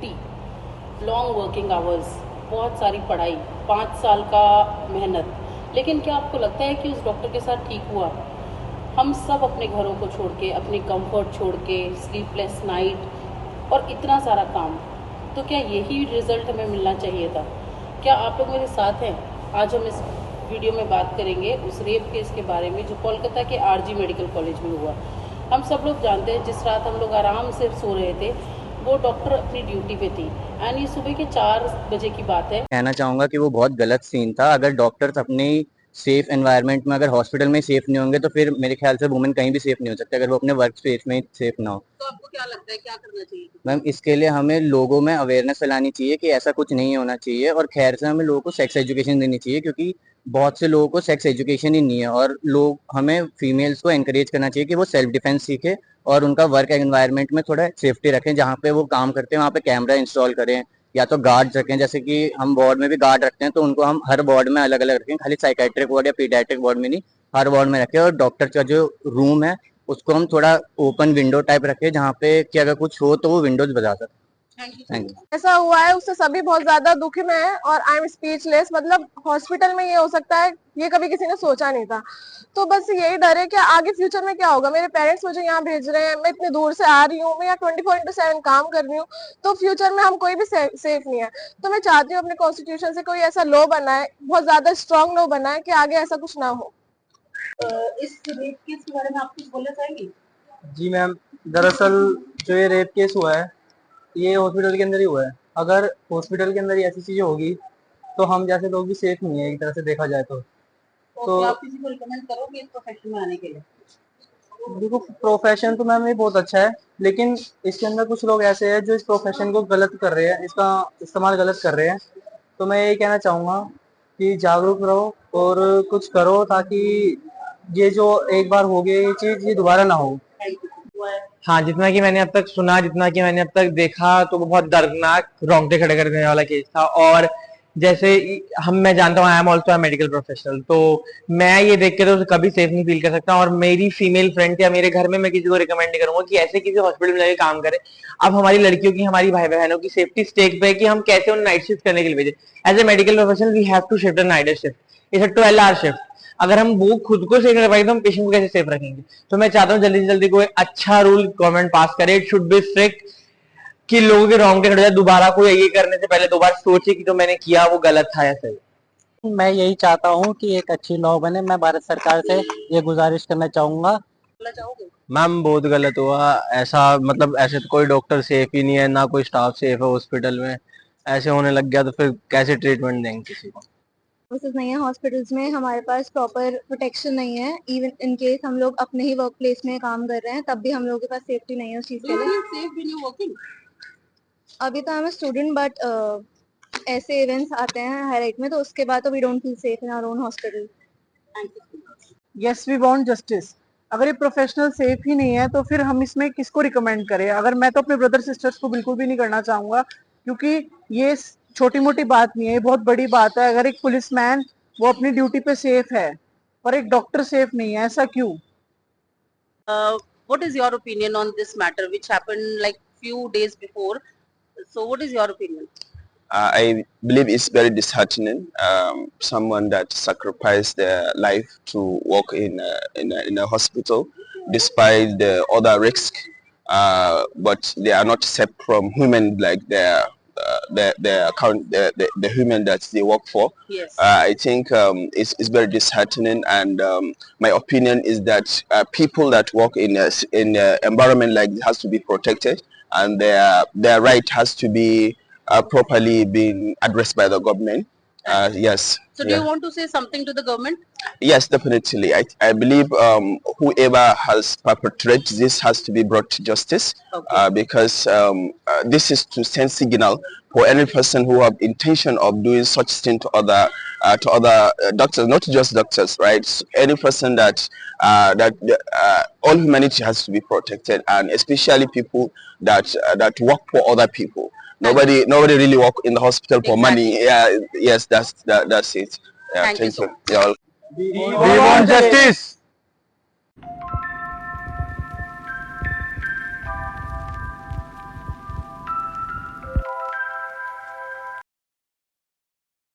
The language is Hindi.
ड्यूटी, लॉन्ग वर्किंग आवर्स, बहुत सारी पढ़ाई, 5 साल का मेहनत, लेकिन क्या आपको लगता है कि उस डॉक्टर के साथ ठीक हुआ? हम सब अपने घरों को छोड़ के, अपनी कंफर्ट छोड़ के, स्लीपलेस नाइट और इतना सारा काम, तो क्या यही रिजल्ट हमें मिलना चाहिए था? क्या आप लोग मेरे साथ हैं? आज हम इस वीडियो में बात करेंगे उस रेप केस के बारे में जो कोलकाता के आरजी मेडिकल कॉलेज में हुआ। हम सब लोग जानते हैं जिस रात हम लोग आराम से सो रहे थे वो डॉक्टर अपनी ड्यूटी पे थी एंड ये सुबह के 4 बजे की बात है। कहना चाहूँगा कि वो बहुत गलत सीन था। अगर डॉक्टर्स अपनी सेफ एनवायरनमेंट में, अगर हॉस्पिटल में सेफ नहीं होंगे तो फिर मेरे ख्याल से वुमेन कहीं भी सेफ नहीं हो सकते अगर वो अपने वर्क स्पेस में सेफ ना हो। तो आपको क्या लगता है क्या करना चाहिए? मैम, इसके लिए हमें लोगों में अवेयरनेस फैलानी चाहिए कि ऐसा कुछ नहीं होना चाहिए, और खैर से हमें लोगों को सेक्स एजुकेशन देनी चाहिए क्योंकि बहुत से लोगों को सेक्स एजुकेशन ही नहीं है। और लोग, हमें फीमेल्स को एनकरेज करना चाहिए कि वो सेल्फ डिफेंस सीखे और उनका वर्क एनवायरनमेंट में थोड़ा सेफ्टी रखें। जहाँ पे वो काम करते हैं वहाँ पे कैमरा इंस्टॉल करें या तो गार्ड रखें। जैसे कि हम वार्ड में भी गार्ड रखते हैं तो उनको हम हर वार्ड में अलग अलग रखें, खाली साइकेट्रिक वार्ड या पीडियाट्रिक वार्ड में नहीं, हर वार्ड में रखें। और डॉक्टर का जो रूम है उसको हम थोड़ा ओपन विंडो टाइप रखें जहाँ पे कि अगर कुछ हो तो वो विंडोज बजा सके। Thank you. ऐसा हुआ है उससे सभी बहुत ज्यादा दुखी में है और आई एम स्पीचलेस। मतलब हॉस्पिटल में ये हो सकता है, ये कभी किसी ने सोचा नहीं था। तो बस यही डर है कि आगे फ्यूचर में क्या होगा। मेरे पेरेंट्स मुझे यहाँ भेज रहे हैं, मैं इतनी दूर से आ रही हूँ, मैं यहाँ 24/7 काम कर रही हूँ, तो फ्यूचर में हम कोई भी सेफ नहीं है। तो मैं चाहती हूँ अपने कॉन्स्टिट्यूशन से कोई ऐसा लॉ बनाए, बहुत ज्यादा स्ट्रॉन्ग लॉ बनाए कि आगे ऐसा कुछ ना हो। इस रेप केस के बारे में आप कुछ बोलना चाहेंगे? जी मैम, दरअसल जो ये रेप केस हुआ है ये हॉस्पिटल के अंदर ही हुआ है। अगर हॉस्पिटल के अंदर ही ऐसी चीजें होगी तो हम जैसे लोग भी सेफ नहीं है एक तरह से देखा जाए तो क्या आप किसी को रिकमेंड करोगे इस प्रोफेशन में आने के लिए? देखो, प्रोफेशन तो मैम ये बहुत अच्छा है, लेकिन इसके अंदर कुछ लोग ऐसे हैं जो इस प्रोफेशन को गलत कर रहे हैं, इसका इस्तेमाल गलत कर रहे हैं। तो मैं यही कहना चाहूंगा कि जागरूक रहो और कुछ करो ताकि ये जो एक बार हो गई ये चीज ये दोबारा ना हो। हाँ, जितना कि मैंने अब तक सुना, जितना कि मैंने अब तक देखा, तो वो बहुत दर्दनाक, रोंगटे खड़े कर देने वाला केस था। और जैसे मैं जानता हूँ, I am also medical professional, तो मैं ये देख के तो कभी सेफ नहीं फील कर सकता। और मेरी फीमेल फ्रेंड या मेरे घर में मैं किसी को रिकमेंड नहीं करूंगा कि ऐसे किसी हॉस्पिटल में जाके काम करे। अब हमारी लड़कियों की, हमारी भाई बहनों की सेफ्टी स्टेक पे है कि हम कैसे उन्हें नाइट शिफ्ट करने के लिए भेजे। As a medical professional we have to shift a night shift, it's a 12 hour shift. अगर हम वो खुद को सेफ नहीं रख पाएंगे तो हम पेशेंट को कैसे सेफ रखेंगे? तो मैं चाहता हूँ जल्दी से जल्दी कोई अच्छा रूल गवर्नमेंट पास करे। इट शुड बी स्ट्रिक्ट कि लोगों के रोंगटे खड़े हो जाए, दोबारा कोई ये करने से पहले 2 बार सोचे कि जो मैंने किया वो गलत था या सही। मैं यही चाहता हूँ कि एक अच्छी लॉ बने। मैं भारत सरकार से ये गुजारिश करना चाहूंगा। मैम, बहुत गलत हुआ ऐसा। मतलब ऐसे तो कोई डॉक्टर सेफ ही नहीं है, ना कोई स्टाफ सेफ है हॉस्पिटल में। ऐसे होने लग गया तो फिर कैसे ट्रीटमेंट देंगे किसी को? सर्विसेज नहीं है हॉस्पिटल्स में, हमारे पास प्रॉपर प्रोटेक्शन नहीं है। इवन इन केस हम लोग अपने ही वर्क प्लेस में काम कर रहे हैं तब भी हम लोगों के पास सेफ्टी नहीं है उस चीज के लिए। अभी तो आई एम स्टूडेंट बट ऐसे इवेंट्स आते हैं हाई राइट में, तो उसके बाद तो we don't feel safe in our own hospital. Yes, we want justice. अगर ये प्रोफेशनल सेफ ही नहीं है तो फिर हम इसमें किसको रिकमेंड करें? अगर मैं तो अपने ब्रदर सिस्टर्स को बिल्कुल भी नहीं करना चाहूंगा, क्योंकि ये छोटी मोटी बात नहीं है, ये बहुत बड़ी बात है। अगर एक पुलिसमैन वो अपनी ड्यूटी पे सेफ है और एक डॉक्टर सेफ नहीं है, ऐसा क्यों? What is your opinion on this matter which happened like few days before? So what is your opinion? I believe it's very disheartening. Someone that sacrificed their life to work in a hospital, despite the other risk, but they are not safe from human like the human that they work for. Yes. I think it's very disheartening, and my opinion is that people that work in a environment like this has to be protected, and their right has to be properly being addressed by the government. Yes. So do you want to say something to the government? Yes, definitely. I believe whoever has perpetrated this has to be brought to justice. Okay. Because this is to send signal for any person who have intention of doing such thing to other doctors, not just doctors, right? Any person that all humanity has to be protected, and especially people that work for other people. Nobody really work in the hospital for money. Yeah, yes, that's it. Yeah, thank you. Yeah. We want justice.